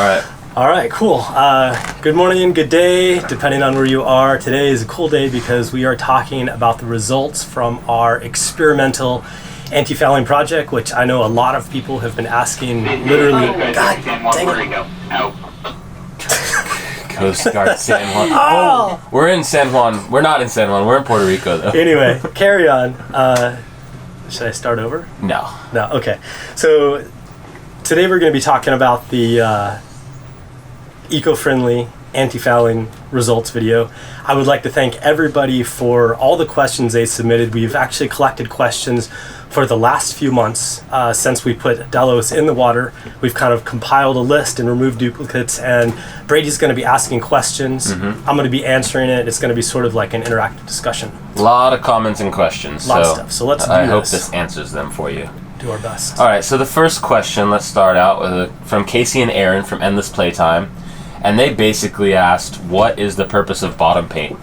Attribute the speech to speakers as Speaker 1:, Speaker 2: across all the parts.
Speaker 1: right.
Speaker 2: All right, cool. Good morning, good day, depending on where you are. Today is a cool day because we are talking about the results from our experimental anti-fouling project, which I know a lot of people have been asking literally. God dang it.
Speaker 1: Coast Guard San Juan.
Speaker 2: Oh!
Speaker 1: We're in San Juan. We're not in San Juan. We're in Puerto Rico, though.
Speaker 2: Anyway, carry on. Should I start over?
Speaker 1: No.
Speaker 2: No, okay. So today we're going to be talking about the eco-friendly anti-fouling results video. I would like to thank everybody for all the questions they submitted. We've actually collected questions for the last few months since we put Delos in the water. We've kind of compiled a list and removed duplicates, and Brady's going to be asking questions. I'm going to be answering it. It's going to be sort of like an interactive discussion.
Speaker 1: A lot of comments and questions.
Speaker 2: A lot of stuff. So let's do
Speaker 1: I
Speaker 2: this.
Speaker 1: hope this answers them for you.
Speaker 2: Do our best.
Speaker 1: All right, so the first question, let's start out with from Casey and Aaron from Endless Playtime. And they basically asked, what is the purpose of bottom paint?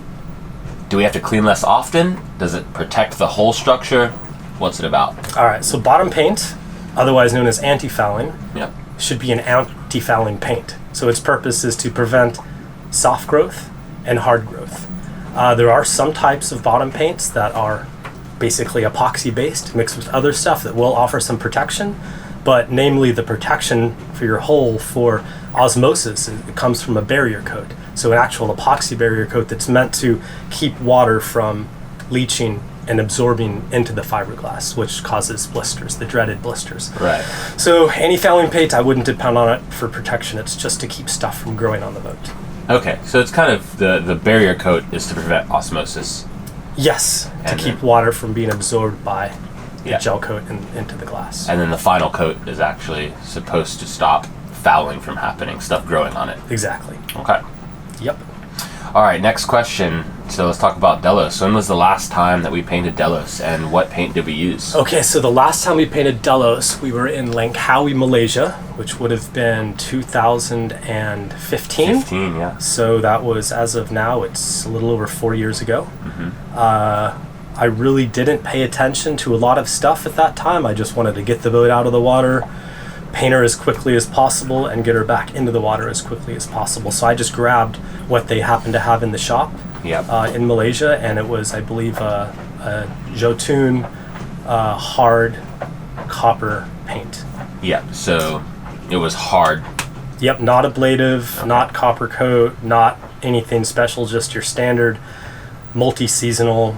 Speaker 1: Do we have to clean less often? Does it protect the whole structure? What's it about?
Speaker 2: All right, so bottom paint, otherwise known as anti-fouling,
Speaker 1: Yep.
Speaker 2: should be an anti-fouling paint. So its purpose is to prevent soft growth and hard growth. There are some types of bottom paints that are basically epoxy based, mixed with other stuff that will offer some protection, but namely the protection for your hull for osmosis, it comes from a barrier coat. So an actual epoxy barrier coat that's meant to keep water from leaching and absorbing into the fiberglass, which causes blisters, the dreaded blisters.
Speaker 1: Right.
Speaker 2: So anti-fouling paint, I wouldn't depend on it for protection. It's just to keep stuff from growing on the boat.
Speaker 1: Okay, so it's kind of the barrier coat is to prevent osmosis.
Speaker 2: Yes, to keep water from being absorbed by the gel coat and into the glass.
Speaker 1: And then the final coat is actually supposed to stop fouling from happening, stuff growing on it.
Speaker 2: Exactly.
Speaker 1: Okay.
Speaker 2: Yep.
Speaker 1: All right, next question. So let's talk about Delos. When was the last time that we painted Delos, and what paint did we use?
Speaker 2: Okay, so the last time we painted Delos, we were in Langkawi, Malaysia, which would have been 2015.
Speaker 1: 15, yeah.
Speaker 2: So that was, as of now, it's a little over 4 years ago. I really didn't pay attention to a lot of stuff at that time. I just wanted to get the boat out of the water, paint her as quickly as possible, and get her back into the water as quickly as possible. So I just grabbed what they happened to have in the shop in Malaysia, and it was, I believe, a Jotun hard copper paint.
Speaker 1: Yeah, so it was hard.
Speaker 2: Yep, not ablative, not copper coat, not anything special, just your standard multi-seasonal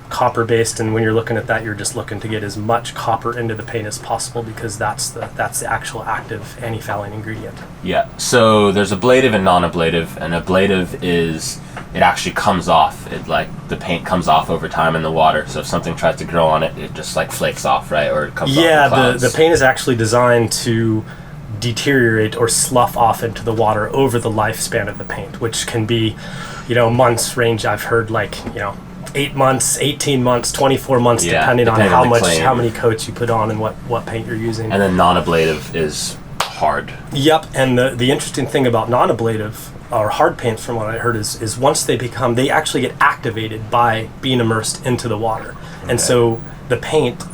Speaker 2: copper based. And when you're looking at that, you're just looking to get as much copper into the paint as possible, because that's the actual active anti-fouling ingredient.
Speaker 1: Yeah, so there's ablative and non-ablative, and ablative is it actually comes off. It like the paint comes off over time in the water. So if something tries to grow on it, it just like flakes off, right? Or it comes off in clouds.
Speaker 2: The paint is actually designed to deteriorate or slough off into the water over the lifespan of the paint, which can be, months range. I've heard 8 months, 18 months, 24 months, depending on how many coats you put on and what paint you're using.
Speaker 1: And then non-ablative is hard.
Speaker 2: Yep, and the interesting thing about non-ablative or hard paints, from what I heard, is once they actually get activated by being immersed into the water. Okay. And so the paint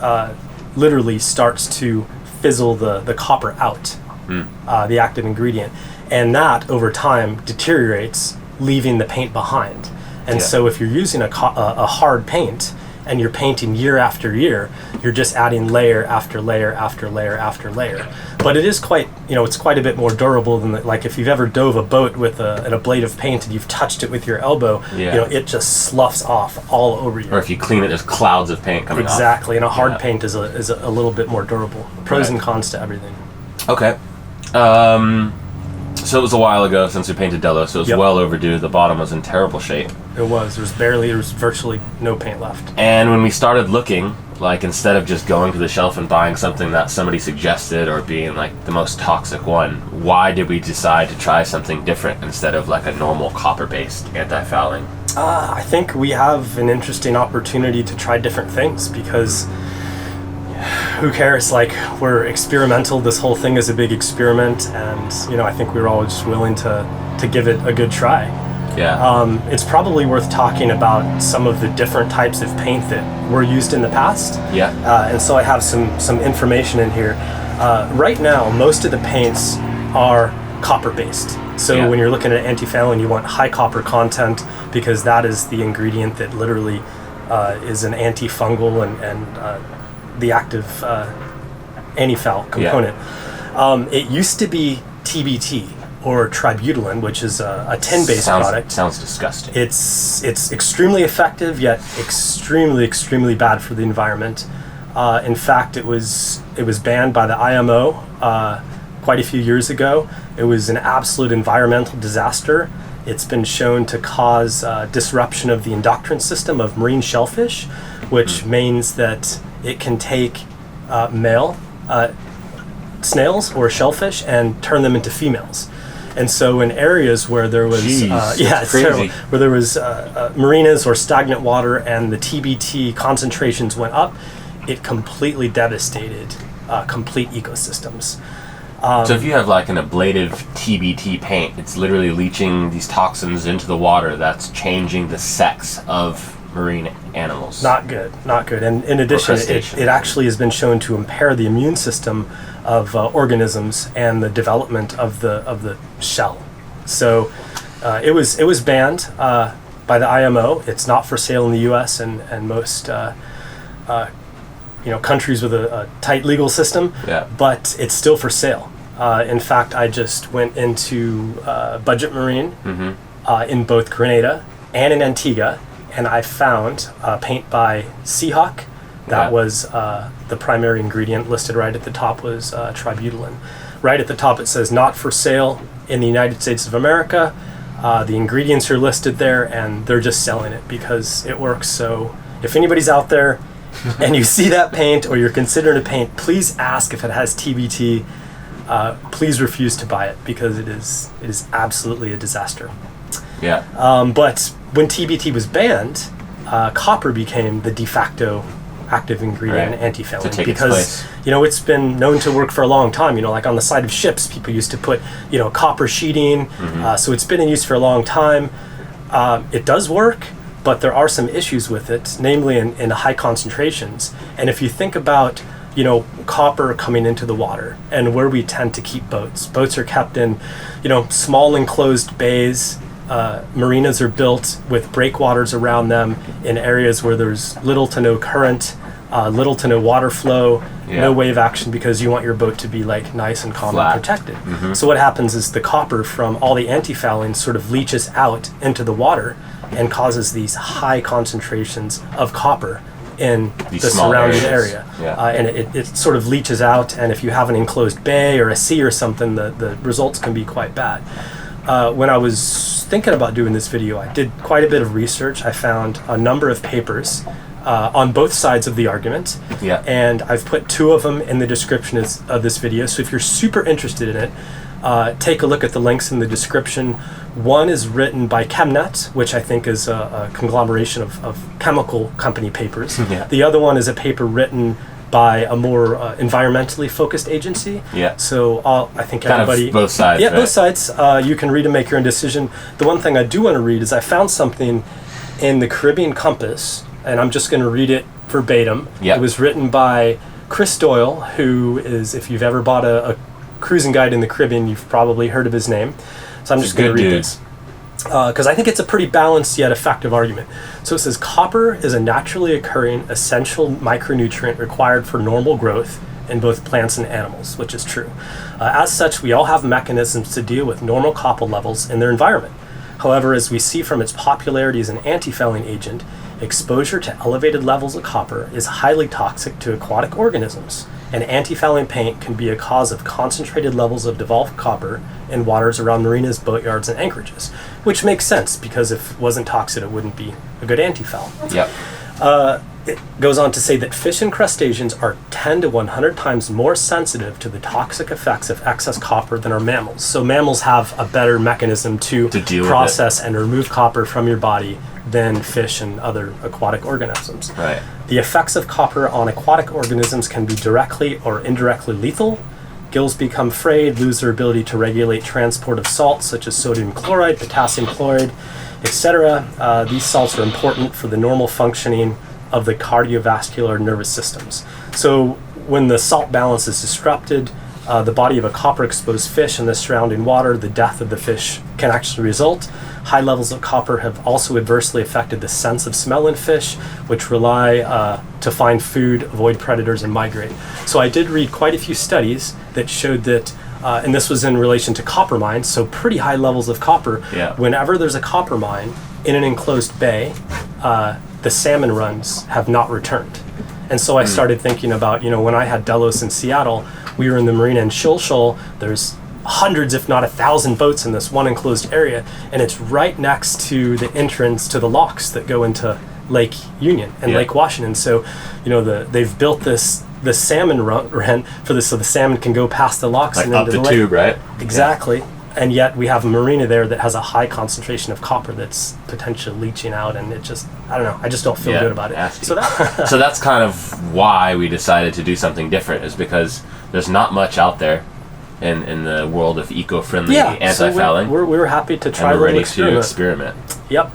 Speaker 2: literally starts to fizzle the copper out, the active ingredient. And that, over time, deteriorates, leaving the paint behind. And so if you're using a hard paint and you're painting year after year, you're just adding layer after layer after layer after layer. But it is quite, it's quite a bit more durable than like if you've ever dove a boat with an ablative paint and you've touched it with your elbow, it just sloughs off all over you.
Speaker 1: Or if you clean it, there's clouds of paint coming off.
Speaker 2: Exactly, and a hard paint is a little bit more durable. Pros and cons to everything.
Speaker 1: Okay. So it was a while ago since we painted Delos, so it was well overdue. The bottom was in terrible shape.
Speaker 2: It was. There was virtually no paint left.
Speaker 1: And when we started looking, instead of just going to the shelf and buying something that somebody suggested or being the most toxic one, why did we decide to try something different instead of a normal copper-based anti-fouling?
Speaker 2: I think we have an interesting opportunity to try different things, because who cares? We're experimental. This whole thing is a big experiment, and I think we were all just willing to give it a good try.
Speaker 1: Yeah.
Speaker 2: It's probably worth talking about some of the different types of paint that were used in the past.
Speaker 1: Yeah.
Speaker 2: And so I have some information in here. Right now, most of the paints are copper-based. So when you're looking at antifouling, you want high copper content because that is the ingredient that literally is an antifungal and the active antifoul component. It used to be TBT or tributylin, which is a tin-based product.
Speaker 1: Sounds disgusting.
Speaker 2: It's extremely effective, yet extremely bad for the environment. In fact, it was banned by the IMO quite a few years ago. It was an absolute environmental disaster. It's been shown to cause disruption of the endocrine system of marine shellfish, which means that it can take male snails or shellfish and turn them into females. And so in areas where there was, it's terrible, where there was marinas or stagnant water and the TBT concentrations went up, it completely devastated complete ecosystems.
Speaker 1: So if you have like an ablative TBT paint, it's literally leaching these toxins into the water that's changing the sex of marine animals.
Speaker 2: Not good. And in addition, it actually has been shown to impair the immune system of organisms and the development of the shell. So it was banned by the IMO. It's not for sale in the U.S. and most countries with a tight legal system. But it's still for sale. In fact, I just went into Budget Marine in both Grenada and in Antigua, and I found paint by Seahawk. That was the primary ingredient. Listed right at the top was tributylin. Right at the top it says not for sale in the United States of America. The ingredients are listed there, and they're just selling it because it works. So if anybody's out there and you see that paint or you're considering a paint, please ask if it has TBT. Please refuse to buy it because it is absolutely a disaster. But when TBT was banned, copper became the de facto active ingredient in antifouling because it's been known to work for a long time. Like on the side of ships, people used to put copper sheeting. So it's been in use for a long time. It does work, but there are some issues with it, namely in high concentrations. And if you think about copper coming into the water and where we tend to keep boats. Boats are kept in, small enclosed bays. Marinas are built with breakwaters around them in areas where there's little to no current, little to no water flow, no wave action, because you want your boat to be like nice and calm and protected. So what happens is the copper from all the antifouling sort of leaches out into the water and causes these high concentrations of copper in the surrounding area. And it sort of leaches out, and if you have an enclosed bay or a sea or something, the results can be quite bad. When I was thinking about doing this video, I did quite a bit of research. I found a number of papers on both sides of the argument, and I've put 2 of them in the description of this video. So if you're super interested in it, take a look at the links in the description. One is written by Capt, which I think is a conglomeration of chemical company papers. The other one is a paper written by a more environmentally focused agency. So I think everybody...
Speaker 1: both sides,
Speaker 2: both sides. You can read and make your own decision. The one thing I do want to read is I found something in the Caribbean Compass, and I'm just going to read it verbatim. It was written by Chris Doyle, who is, if you've ever bought a cruising guide in the Caribbean, you've probably heard of his name. So I'm just going to read this because I think it's a pretty balanced yet effective argument. So it says, copper is a naturally occurring essential micronutrient required for normal growth in both plants and animals, which is true. As such, we all have mechanisms to deal with normal copper levels in their environment. However, as we see from its popularity as an antifouling agent, exposure to elevated levels of copper is highly toxic to aquatic organisms. And antifouling paint can be a cause of concentrated levels of devolved copper in waters around marinas, boatyards, and anchorages, which makes sense because if it wasn't toxic, it wouldn't be a good antifoul. It goes on to say that fish and crustaceans are 10 to 100 times more sensitive to the toxic effects of excess copper than are mammals. So mammals have a better mechanism to process and remove copper from your body than fish and other aquatic organisms. The effects of copper on aquatic organisms can be directly or indirectly lethal. Gills become frayed, lose their ability to regulate transport of salts such as sodium chloride, potassium chloride, etc. These salts are important for the normal functioning of the cardiovascular nervous systems. So when the salt balance is disrupted, the body of a copper-exposed fish in the surrounding water, the death of the fish can actually result. High levels of copper have also adversely affected the sense of smell in fish, which rely to find food, avoid predators, and migrate. So I did read quite a few studies that showed that, and this was in relation to copper mines, so pretty high levels of copper.
Speaker 1: Yeah.
Speaker 2: Whenever there's a copper mine in an enclosed bay, the salmon runs have not returned. And so I started thinking about, when I had Delos in Seattle, we were in the marina in Shoal. There's hundreds, if not 1,000 boats in this one enclosed area, and it's right next to the entrance to the locks that go into Lake Union and Lake Washington. So, they've built this salmon run for this, so the salmon can go past the locks
Speaker 1: Like
Speaker 2: and
Speaker 1: up
Speaker 2: into
Speaker 1: the
Speaker 2: the
Speaker 1: tube, right?
Speaker 2: Exactly. Yeah. And yet we have a marina there that has a high concentration of copper that's potentially leaching out, and it just, I don't know, I just don't feel good about it.
Speaker 1: Nasty.
Speaker 2: So that
Speaker 1: so that's kind of why we decided to do something different, is because there's not much out there in the world of eco-friendly anti-fouling.
Speaker 2: So we were happy to try
Speaker 1: and we're
Speaker 2: a little
Speaker 1: ready to experiment.
Speaker 2: Yep.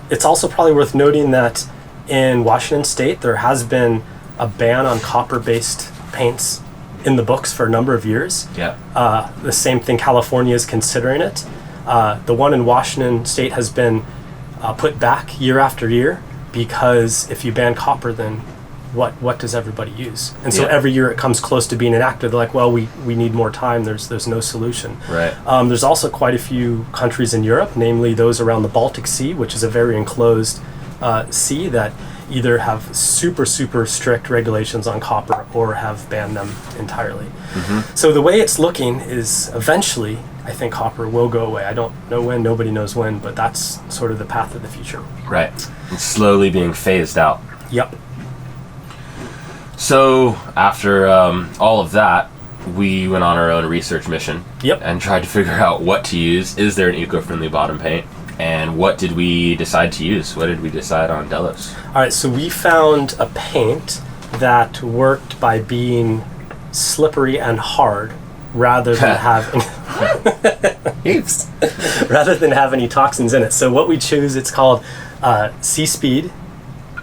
Speaker 2: It's also probably worth noting that in Washington State, there has been a ban on copper-based paints in the books for a number of years.
Speaker 1: Yeah.
Speaker 2: The same thing, California is considering it. The one in Washington State has been put back year after year, because if you ban copper, then what does everybody use? And so every year it comes close to being enacted. They're like, well, we need more time. There's no solution.
Speaker 1: Right.
Speaker 2: There's also quite a few countries in Europe, namely those around the Baltic Sea, which is a very enclosed sea, that either have super strict regulations on copper or have banned them entirely. Mm-hmm. So the way it's looking is eventually, I think copper will go away. I don't know when, nobody knows when, but that's sort of the path of the future.
Speaker 1: Right. It's slowly being phased out.
Speaker 2: Yep.
Speaker 1: So after all of that, we went on our own research mission.
Speaker 2: Yep.
Speaker 1: And tried to figure out what to use. Is there an eco-friendly bottom paint? And what did we decide to use? What did we decide on Delos?
Speaker 2: All right, so we found a paint that worked by being slippery and hard rather than having rather than have any toxins in it. So what we choose, it's called SeaSpeed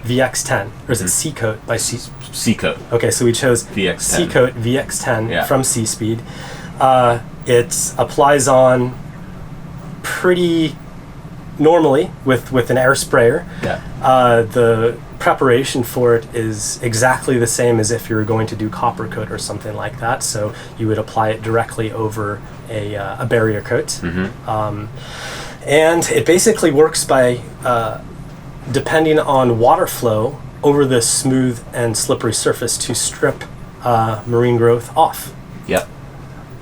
Speaker 2: VX10, or is it Seacoat by
Speaker 1: Seacoat.
Speaker 2: Okay, so we chose
Speaker 1: VX10.
Speaker 2: Seacoat VX10 from SeaSpeed. It applies on pretty normally with an air sprayer.
Speaker 1: Yeah.
Speaker 2: The preparation for it is exactly the same as if you were going to do copper coat or something like that. So you would apply it directly over a barrier coat. Mm-hmm. And it basically works by depending on water flow over the smooth and slippery surface to strip marine growth off.
Speaker 1: Yep.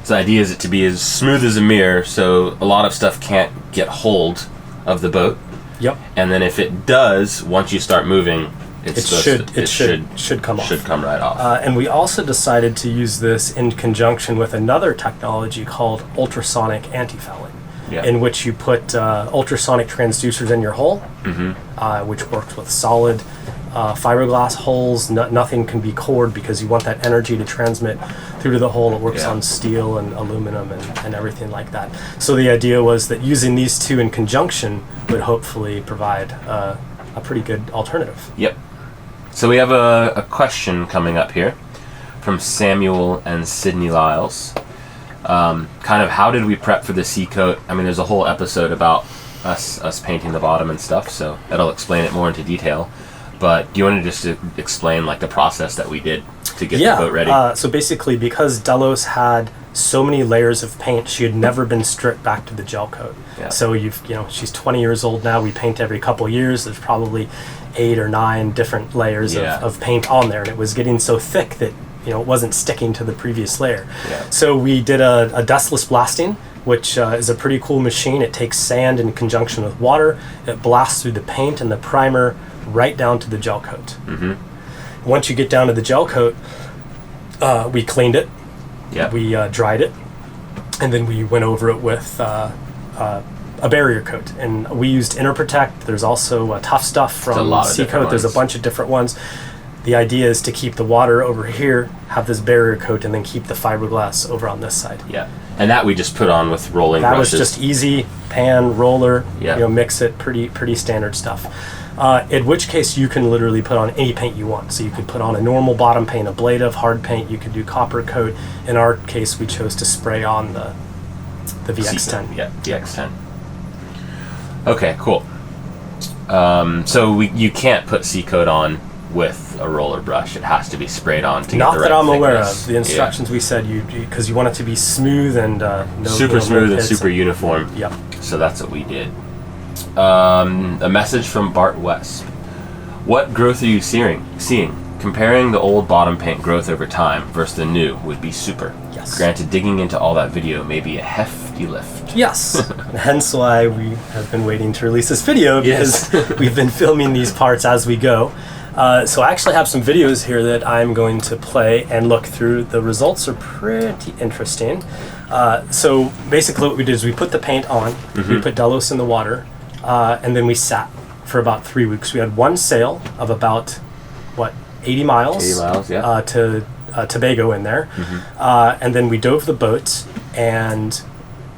Speaker 1: So the idea is it to be as smooth as a mirror, so a lot of stuff can't get hold of the boat.
Speaker 2: Yep.
Speaker 1: And then if it does, once you start moving, it should
Speaker 2: come off.
Speaker 1: Should come right off.
Speaker 2: And we also decided to use this in conjunction with another technology called ultrasonic antifouling, in which you put ultrasonic transducers in your hull, which works with solid fiberglass hulls. Nothing can be cored because you want that energy to transmit through to the hull. It works on steel and aluminum and everything like that. So the idea was that using these two in conjunction would hopefully provide a pretty good alternative.
Speaker 1: Yep. So we have a question coming up here from Samuel and Sydney Lyles. Kind of how did we prep for the Seacoat? I mean, there's a whole episode about us painting the bottom and stuff, so that'll explain it more into detail. But do you want to just explain like the process that we did to get the boat ready?
Speaker 2: So basically, because Delos had so many layers of paint, she had never been stripped back to the gel coat. Yeah. So she's 20 years old now. We paint every couple years. There's probably 8 or 9 different layers of paint on there, and it was getting so thick that it wasn't sticking to the previous layer. Yeah. So we did a dustless blasting, which is a pretty cool machine. It takes sand in conjunction with water. It blasts through the paint and the primer right down to the gel coat. Mm-hmm. Once you get down to the gel coat, we cleaned it. Yep. We dried it, and then we went over it with a barrier coat. And we used Interprotect. There's also Tough Stuff from Seacoat. There's a bunch of different ones. The idea is to keep the water over here, have this barrier coat, and then keep the fiberglass over on this side.
Speaker 1: Yeah, and that we just put on with rolling brushes.
Speaker 2: That was just easy, pan, roller, mix it, pretty standard stuff. In which case you can literally put on any paint you want. So you could put on a normal bottom paint, ablative, hard paint, you could do copper coat. In our case, we chose to spray on the VX10.
Speaker 1: Yeah, VX10. Okay, cool. So you can't put C-coat on with a roller brush. It has to be sprayed on to get
Speaker 2: Not
Speaker 1: the
Speaker 2: that
Speaker 1: right
Speaker 2: I'm aware
Speaker 1: thickness.
Speaker 2: of. The instructions we said because you want it to be smooth and
Speaker 1: super smooth and super uniform.
Speaker 2: Yep.
Speaker 1: So that's what we did. A message from Bart West. What growth are you seeing? Comparing the old bottom paint growth over time versus the new would be super.
Speaker 2: Yes.
Speaker 1: Granted, digging into all that video may be a hefty lift.
Speaker 2: Yes. Hence why we have been waiting to release this video, because we've been filming these parts as we go. So I actually have some videos here that I'm going to play and look through. The results are pretty interesting. So basically what we did is we put the paint on, we put Delos in the water, and then we sat for about 3 weeks. We had one sail of about, 80 miles?
Speaker 1: 80 miles, yeah.
Speaker 2: To Tobago in there. And then we dove the boat, and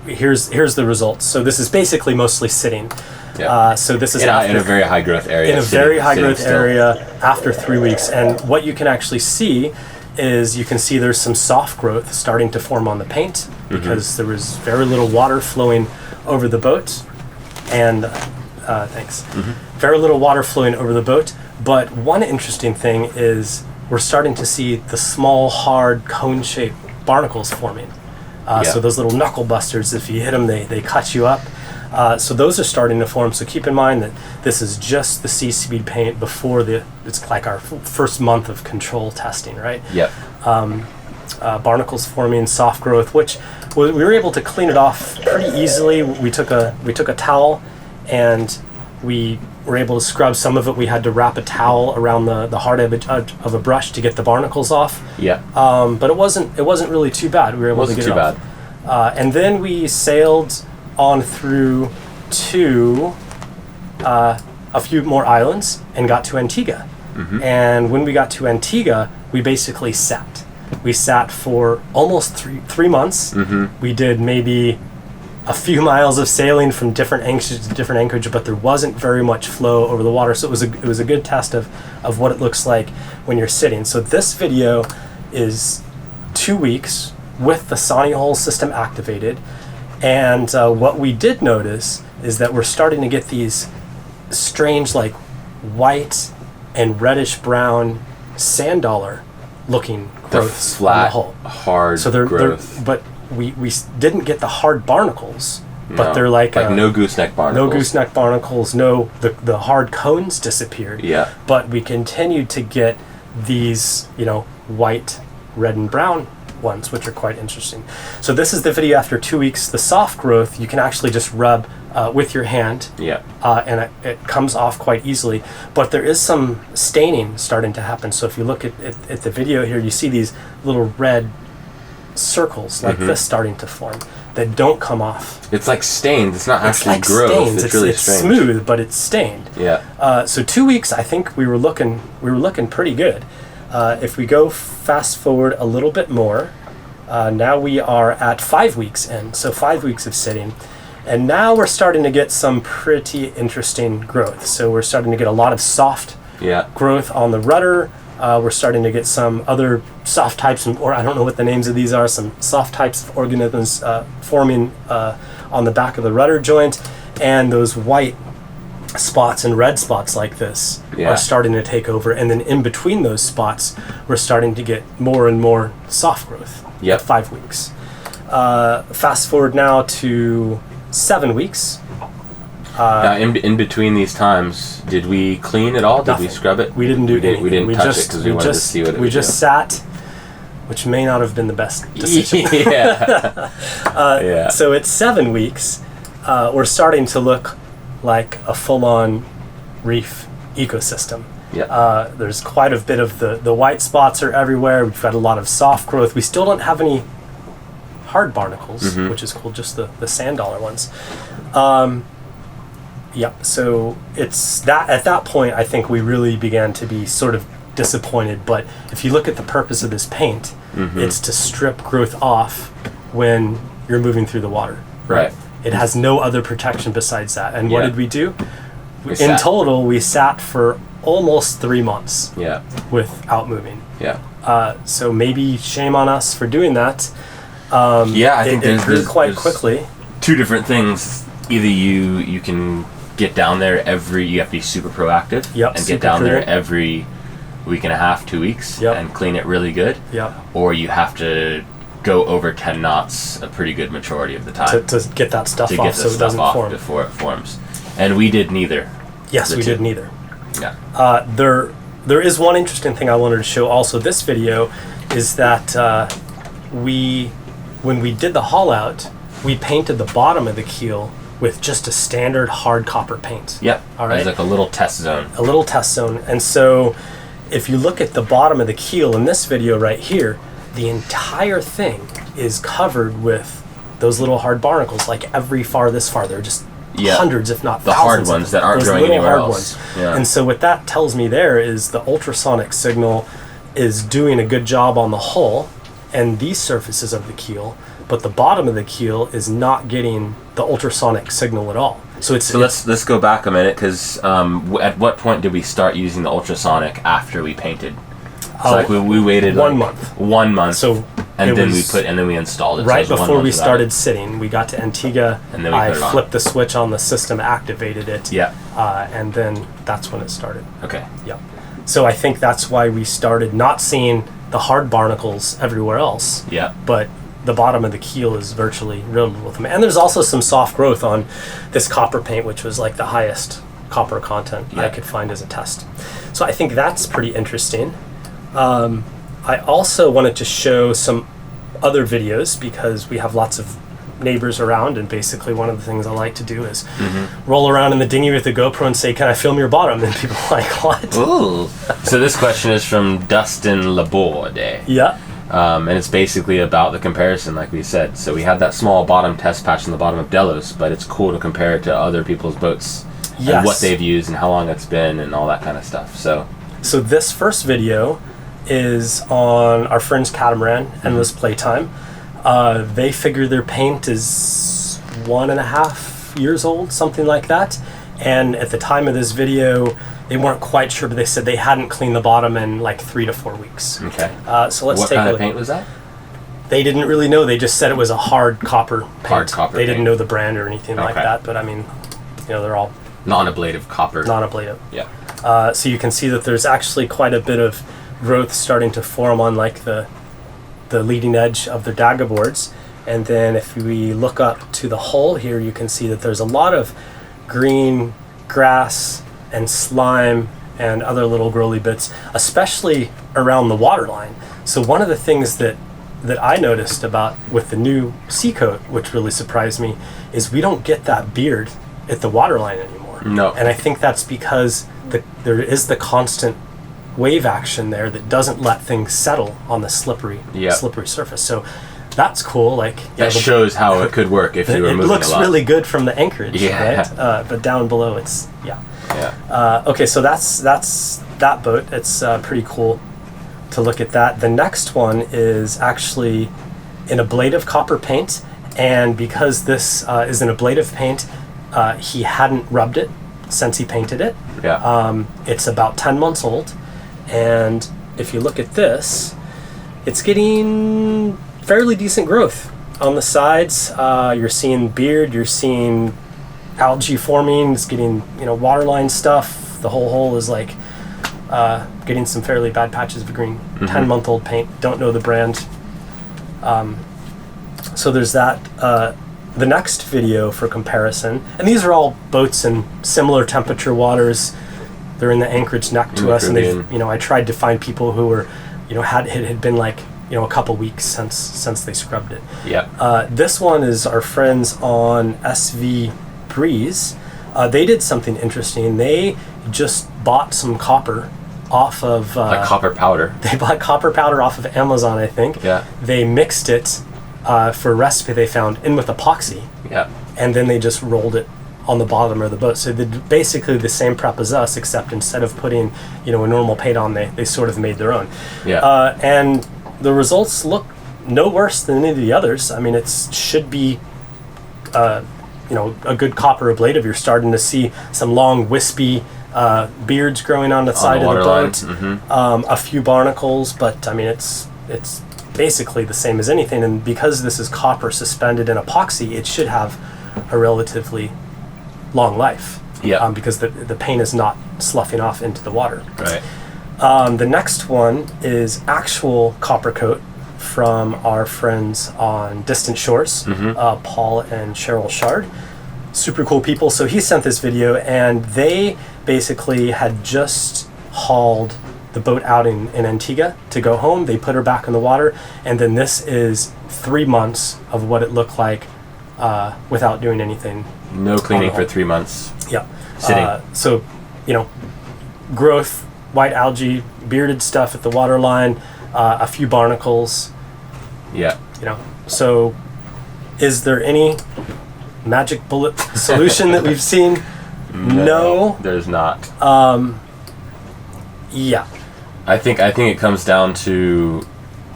Speaker 2: here's the results. So this is basically mostly sitting.
Speaker 1: Yeah.
Speaker 2: So this is
Speaker 1: in a very high growth area.
Speaker 2: In a very high growth area after 3 weeks. And what you can actually see is you can see there's some soft growth starting to form on the paint because there was very little water flowing over the boat. And very little water flowing over the boat. But one interesting thing is we're starting to see the small, hard, cone-shaped barnacles forming. So those little knuckle busters, if you hit them, they cut you up. So those are starting to form. So keep in mind that this is just the SeaSpeed paint before it's like our first month of control testing, right?
Speaker 1: Yep.
Speaker 2: Barnacles forming, soft growth, which we were able to clean it off pretty easily. We took a towel and we were able to scrub some of it. We had to wrap a towel around the hard edge of a brush to get the barnacles off.
Speaker 1: Yeah.
Speaker 2: But it wasn't really too bad. We were able to get it off. And then we sailed on through to a few more islands and got to Antigua. And when we got to Antigua, we basically sat. We sat for almost three months. We did maybe a few miles of sailing from different anchorage to different anchorage, but there wasn't very much flow over the water. So it was a good test of what it looks like when you're sitting. So this video is 2 weeks with the Sonihull system activated. And what we did notice is that we're starting to get these strange, like white and reddish brown sand dollar looking growths
Speaker 1: flat,
Speaker 2: on the hull.
Speaker 1: Hard growth.
Speaker 2: But we didn't get the hard barnacles, but they're like
Speaker 1: no gooseneck barnacles.
Speaker 2: No gooseneck barnacles. No, the hard cones disappeared.
Speaker 1: Yeah.
Speaker 2: But we continued to get these, white, red, and brown ones, which are quite interesting. So this is the video after 2 weeks. The soft growth you can actually just rub with your hand.
Speaker 1: Yeah.
Speaker 2: And it comes off quite easily. But there is some staining starting to happen. So if you look at the video here, you see these little red circles like this starting to form that don't come off.
Speaker 1: It's like stained. It's not actually
Speaker 2: like
Speaker 1: growth.
Speaker 2: Stains.
Speaker 1: It's really
Speaker 2: it's
Speaker 1: strange.
Speaker 2: Smooth, but it's stained.
Speaker 1: Yeah.
Speaker 2: So 2 weeks, I think we were looking pretty good. If we go fast forward a little bit more, now we are at 5 weeks in. So 5 weeks of sitting. And now we're starting to get some pretty interesting growth. So we're starting to get a lot of soft growth on the rudder. We're starting to get some other soft types, or I don't know what the names of these are, some soft types of organisms forming on the back of the rudder joint. And those white spots and red spots like this are starting to take over. And then in between those spots, we're starting to get more and more soft growth at 5 weeks. Fast forward now to 7 weeks.
Speaker 1: Now, in between these times, did we clean at all? Did we scrub it?
Speaker 2: We didn't do anything.
Speaker 1: We didn't touch it because we wanted to see what it would do.
Speaker 2: We just sat, which may not have been the best decision. So at 7 weeks, we're starting to look like a full-on reef ecosystem. There's quite a bit of the white spots are everywhere. We've got a lot of soft growth. We still don't have any hard barnacles, which is cool, just the sand dollar ones. So it's that at that point, I think we really began to be sort of disappointed. But if you look at the purpose of this paint, it's to strip growth off when you're moving through the water. Right. It has no other protection besides that. And what did we do? In total, we sat for almost 3 months.
Speaker 1: Yeah.
Speaker 2: Without moving.
Speaker 1: Yeah.
Speaker 2: So maybe shame on us for doing that.
Speaker 1: I think
Speaker 2: it grew
Speaker 1: there's
Speaker 2: quite quickly.
Speaker 1: Two different things. Either you can get down there you have to be super proactive and get down there every week and a half, 2 weeks, and clean it really good.
Speaker 2: Yep.
Speaker 1: Or you have to go over 10 knots a pretty good majority of the time
Speaker 2: to get that stuff off so it doesn't form.
Speaker 1: Before it forms. And we did neither.
Speaker 2: Yes, we did neither.
Speaker 1: Yeah.
Speaker 2: There is one interesting thing I wanted to show also this video is that when we did the haul out, we painted the bottom of the keel with just a standard hard copper paint.
Speaker 1: Yep.
Speaker 2: All right.
Speaker 1: It's like a little test zone.
Speaker 2: A little test zone. And so if you look at the bottom of the keel in this video right here, the entire thing is covered with those little hard barnacles, like this far. They're just hundreds, if not
Speaker 1: the
Speaker 2: thousands.
Speaker 1: The hard ones that aren't growing anywhere else. Yeah.
Speaker 2: And so what that tells me there is the ultrasonic signal is doing a good job on the hull and these surfaces of the keel, but the bottom of the keel is not getting the ultrasonic signal at all. So
Speaker 1: let's go back a minute, because at what point did we start using the ultrasonic after we painted? So we waited
Speaker 2: 1 month.
Speaker 1: 1 month.
Speaker 2: So
Speaker 1: and then we installed it.
Speaker 2: Right before we started sitting, we got to Antigua.
Speaker 1: And then
Speaker 2: I flipped the switch on the system, activated it.
Speaker 1: Yeah.
Speaker 2: And then that's when it started.
Speaker 1: Okay.
Speaker 2: Yeah. So I think that's why we started not seeing the hard barnacles everywhere else.
Speaker 1: Yeah.
Speaker 2: But the bottom of the keel is virtually riddled with them. And there's also some soft growth on this copper paint, which was like the highest copper content I could find as a test. So I think that's pretty interesting. I also wanted to show some other videos because we have lots of neighbors around, and basically one of the things I like to do is roll around in the dinghy with the GoPro and say, "Can I film your bottom?" And people are like, "What?"
Speaker 1: Ooh. So this question is from Dustin Laborde.
Speaker 2: Yeah.
Speaker 1: And it's basically about the comparison, like we said. So we had that small bottom test patch in the bottom of Delos, but it's cool to compare it to other people's boats and what they've used and how long it's been and all that kind of stuff. So
Speaker 2: this first video is on our friend's catamaran, Endless Playtime. They figure their paint is 1.5 years old, something like that. And at the time of this video, they weren't quite sure, but they said they hadn't cleaned the bottom in like 3 to 4 weeks.
Speaker 1: Okay.
Speaker 2: So let's
Speaker 1: what
Speaker 2: take a
Speaker 1: kind
Speaker 2: look.
Speaker 1: of paint was that?
Speaker 2: They didn't really know. They just said it was a hard copper paint.
Speaker 1: Hard copper
Speaker 2: They didn't
Speaker 1: paint.
Speaker 2: know the brand or anything like that. But I mean, they're all
Speaker 1: non-ablative copper.
Speaker 2: Non-ablative.
Speaker 1: Yeah.
Speaker 2: So you can see that there's actually quite a bit of growth starting to form on like the leading edge of the dagger boards. And then if we look up to the hull here, you can see that there's a lot of green grass and slime and other little growly bits, especially around the waterline. So one of the things that I noticed about with the new sea coat, which really surprised me, is we don't get that beard at the waterline anymore.
Speaker 1: No.
Speaker 2: And I think that's because there is the constant wave action there that doesn't let things settle on the slippery surface. So that's cool. Like
Speaker 1: that shows how it could work if you were moving a lot.
Speaker 2: It looks really good from the anchorage, right? But down below, it's okay. So that's that boat. It's pretty cool to look at that. The next one is actually an ablative copper paint, and because this is an ablative paint, he hadn't rubbed it since he painted it.
Speaker 1: Yeah.
Speaker 2: It's about 10 months old. And if you look at this, it's getting fairly decent growth on the sides. You're seeing beard, you're seeing algae forming, it's getting waterline stuff. The whole hull is like getting some fairly bad patches of green. 10-month-old paint. Don't know the brand. So there's that. The next video for comparison, and these are all boats in similar temperature waters. They're in the anchorage neck to us, and they've, I tried to find people who were, had been like, a couple weeks since they scrubbed it.
Speaker 1: Yeah.
Speaker 2: This one is our friends on SV Breeze. They did something interesting. They just bought some copper off of
Speaker 1: like copper powder.
Speaker 2: They bought copper powder off of Amazon, I think.
Speaker 1: Yeah.
Speaker 2: They mixed it for a recipe they found in with epoxy.
Speaker 1: Yeah.
Speaker 2: And then they just rolled it on the bottom of the boat. So they did basically the same prep as us, except instead of putting, a normal paint on, they sort of made their own.
Speaker 1: Yeah.
Speaker 2: And the results look no worse than any of the others. I mean, it should be a good copper ablative, you're starting to see some long wispy beards growing on the side of the boat.
Speaker 1: Mm-hmm.
Speaker 2: A few barnacles, but I mean it's basically the same as anything. And because this is copper suspended in epoxy, it should have a relatively long life.
Speaker 1: Yeah.
Speaker 2: Because the paint is not sloughing off into the water.
Speaker 1: Right.
Speaker 2: The next one is actual copper coat from our friends on Distant Shores, Paul and Cheryl Shard. Super cool people. So he sent this video, and they basically had just hauled the boat out in Antigua to go home. They put her back in the water, and then this is 3 months of what it looked like without doing anything.
Speaker 1: No cleaning for 3 months.
Speaker 2: Yeah.
Speaker 1: Sitting.
Speaker 2: So, growth, white algae, bearded stuff at the waterline, a few barnacles.
Speaker 1: Yeah.
Speaker 2: So is there any magic bullet solution that we've seen? No.
Speaker 1: There's not.
Speaker 2: Yeah.
Speaker 1: I think it comes down to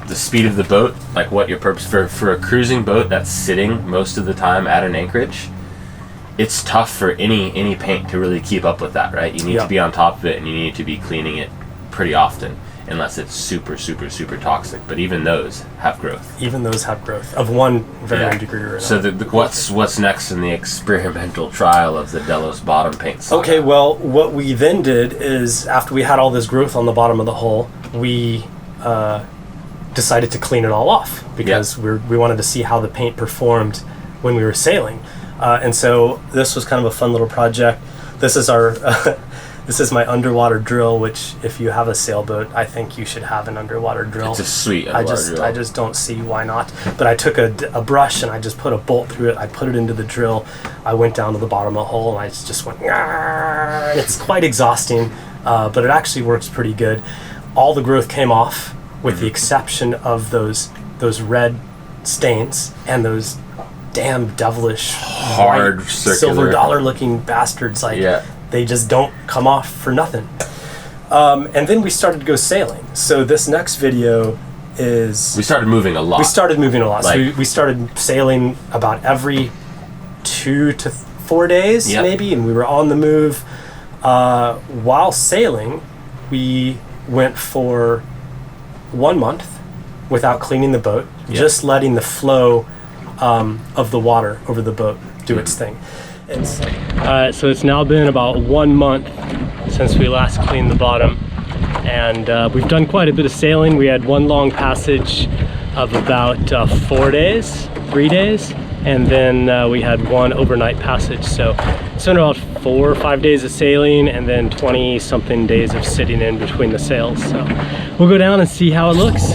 Speaker 1: the speed of the boat, like what your purpose for a cruising boat that's sitting most of the time at an anchorage. It's tough for any paint to really keep up with that, right? You need to be on top of it, and you need to be cleaning it pretty often, unless it's super, super, super toxic. But even those have growth.
Speaker 2: Even those have growth of one varying degree or another.
Speaker 1: So what's next in the experimental trial of the Delos bottom paint saga?
Speaker 2: Okay, well, what we then did is, after we had all this growth on the bottom of the hull, we decided to clean it all off because we wanted to see how the paint performed when we were sailing. And so this was kind of a fun little project. This is our this is my underwater drill, which if you have a sailboat, I think you should have an underwater drill.
Speaker 1: It's a sweet underwater drill.
Speaker 2: I just don't see why not. But I took a brush and I just put a bolt through it. I put it into the drill. I went down to the bottom of the hole and I just went, "Argh!" It's quite exhausting, but it actually works pretty good. All the growth came off with the exception of those red stains and those damn devilish
Speaker 1: hard
Speaker 2: white,
Speaker 1: circular
Speaker 2: silver dollar looking bastards. They just don't come off for nothing. And then we started to go sailing. So this next video is...
Speaker 1: We started moving a lot.
Speaker 2: So we started sailing about every 2 to 4 days, maybe, and we were on the move. While sailing, we went for 1 month without cleaning the boat, just letting the flow of the water over the boat do its thing. So it's now been about 1 month since we last cleaned the bottom, and we've done quite a bit of sailing. We had one long passage of about 3 days, and then we had one overnight passage. So it's been about 4 or 5 days of sailing, and then 20 something days of sitting in between the sails. So we'll go down and see how it looks.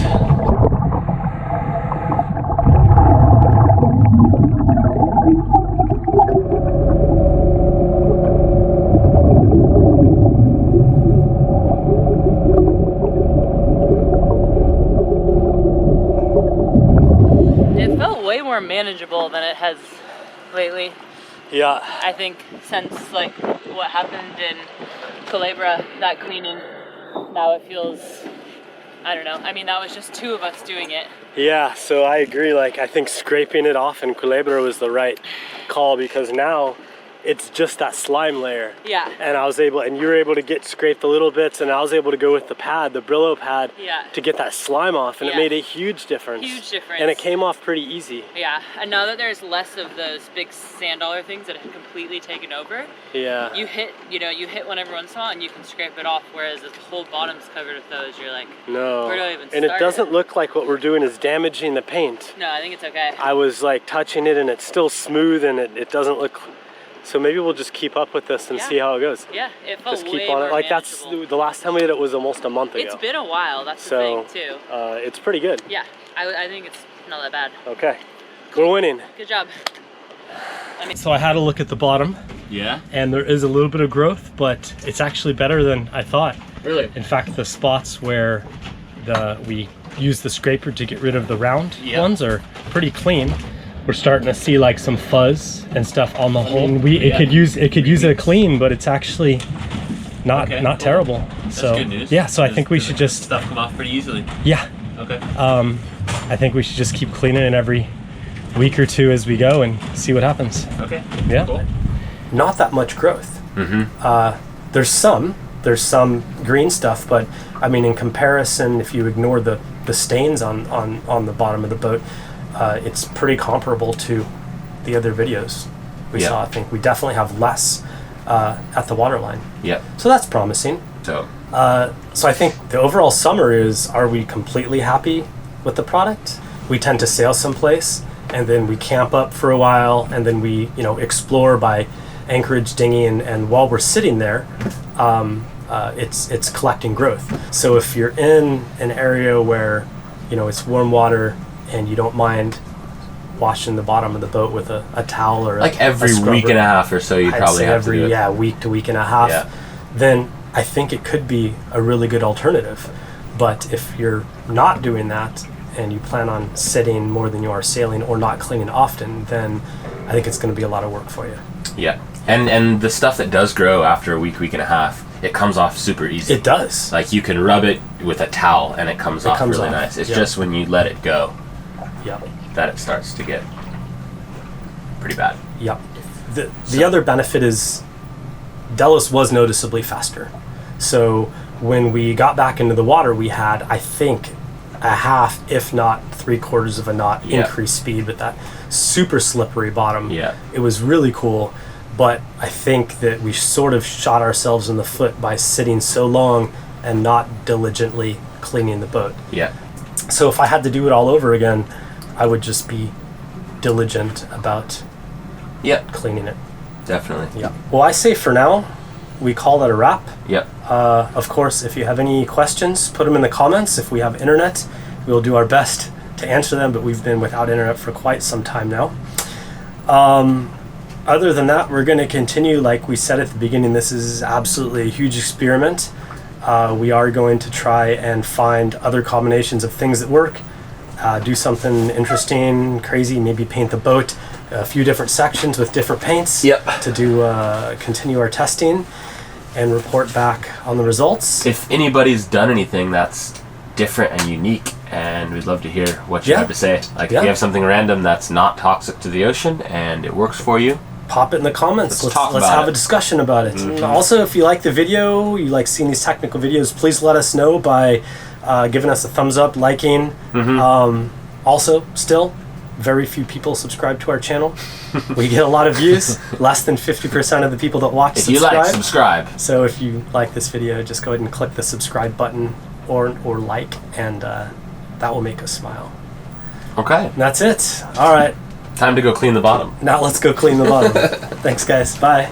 Speaker 3: More manageable than it has lately.
Speaker 2: Yeah.
Speaker 3: I think since like what happened in Culebra, that cleaning, now it feels, I don't know. I mean, that was just 2 of us doing it.
Speaker 2: Yeah, so I agree. Like, I think scraping it off in Culebra was the right call because now it's just that slime layer.
Speaker 3: Yeah.
Speaker 2: And you were able to scrape the little bits, and I was able to go with the pad, the Brillo pad, to get that slime off, and it made a huge difference.
Speaker 3: Huge difference.
Speaker 2: And it came off pretty easy.
Speaker 3: Yeah, and now that there's less of those big sand dollar things that have completely taken over, you hit one every once in a while and you can scrape it off, whereas the whole bottom's covered with those, you're like,
Speaker 2: no.
Speaker 3: Where do I even start?
Speaker 2: And it doesn't look like what we're doing is damaging the paint.
Speaker 3: No, I think it's okay.
Speaker 2: I was like touching it and it's still smooth and it doesn't look... So maybe we'll just keep up with this and see how it goes.
Speaker 3: Yeah, it felt
Speaker 2: just
Speaker 3: way
Speaker 2: keep on
Speaker 3: more
Speaker 2: it. Like
Speaker 3: manageable.
Speaker 2: that's the last time we did it was almost a month ago.
Speaker 3: It's been a while. That's the thing too.
Speaker 2: It's pretty good.
Speaker 3: Yeah, I think it's not that bad.
Speaker 2: Okay, we're winning.
Speaker 3: Good job.
Speaker 2: So I had a look at the bottom.
Speaker 1: Yeah.
Speaker 2: And there is a little bit of growth, but it's actually better than I thought.
Speaker 1: Really?
Speaker 2: In fact, the spots where we use the scraper to get rid of the round ones are pretty clean. We're starting to see like some fuzz and stuff on the hull. It could use a clean, but it's actually not terrible.
Speaker 1: That's
Speaker 2: so
Speaker 1: good news.
Speaker 2: Yeah, so I think we should just
Speaker 1: stuff come off pretty easily.
Speaker 2: Yeah.
Speaker 1: Okay.
Speaker 2: I think we should just keep cleaning it every week or two as we go and see what happens.
Speaker 1: Okay.
Speaker 2: Yeah.
Speaker 1: Cool.
Speaker 2: Not that much growth.
Speaker 1: Mm-hmm.
Speaker 2: There's some green stuff, but I mean, in comparison, if you ignore the stains on the bottom of the boat, it's pretty comparable to the other videos we saw. I think we definitely have less at the waterline.
Speaker 1: Yep.
Speaker 2: So that's promising.
Speaker 1: So
Speaker 2: I think the overall summary is: are we completely happy with the product? We tend to sail someplace, and then we camp up for a while, and then we explore by anchorage dinghy, and while we're sitting there, it's collecting growth. So if you're in an area where it's warm water and you don't mind washing the bottom of the boat with a towel or
Speaker 1: like every week and a half or so, you probably have to do it.
Speaker 2: Week to week and a half, then I think it could be a really good alternative. But if you're not doing that and you plan on sitting more than you are sailing or not cleaning often, then I think it's going to be a lot of work for you.
Speaker 1: Yeah. And the stuff that does grow after a week and a half, it comes off super easy.
Speaker 2: It does.
Speaker 1: Like you can rub it with a towel and it comes off really nice. It's just when you let it go that it starts to get pretty bad.
Speaker 2: Yep. The other benefit is Delos was noticeably faster. So when we got back into the water, we had, I think, a half, if not 3/4 of a knot increased speed with that super slippery bottom.
Speaker 1: Yeah.
Speaker 2: It was really cool, but I think that we sort of shot ourselves in the foot by sitting so long and not diligently cleaning the boat.
Speaker 1: Yeah.
Speaker 2: So if I had to do it all over again, I would just be diligent about cleaning it.
Speaker 1: Definitely.
Speaker 2: Yeah. Well, I say for now, we call that a wrap.
Speaker 1: Yep.
Speaker 2: Of course, if you have any questions, put them in the comments. If we have internet, we'll do our best to answer them, but we've been without internet for quite some time now. Other than that, we're going to continue. Like we said at the beginning, this is absolutely a huge experiment. We are going to try and find other combinations of things that work, do something interesting, crazy, maybe paint the boat a few different sections with different paints to do continue our testing and report back on the results.
Speaker 1: If anybody's done anything that's different and unique, and we'd love to hear what you have to say. Like if you have something random that's not toxic to the ocean and it works for you,
Speaker 2: pop it in the comments. Let's have a discussion about it. And also, if you like the video, you like seeing these technical videos, please let us know by giving us a thumbs up, liking. Also, still, very few people subscribe to our channel. We get a lot of views. Less than 50% of the people that watch subscribe.
Speaker 1: If you like, subscribe.
Speaker 2: So if you like this video, just go ahead and click the subscribe button or like, and that will make us smile.
Speaker 1: Okay.
Speaker 2: And that's it. All right.
Speaker 1: Time to go clean the bottom.
Speaker 2: Now let's go clean the bottom. Thanks, guys. Bye.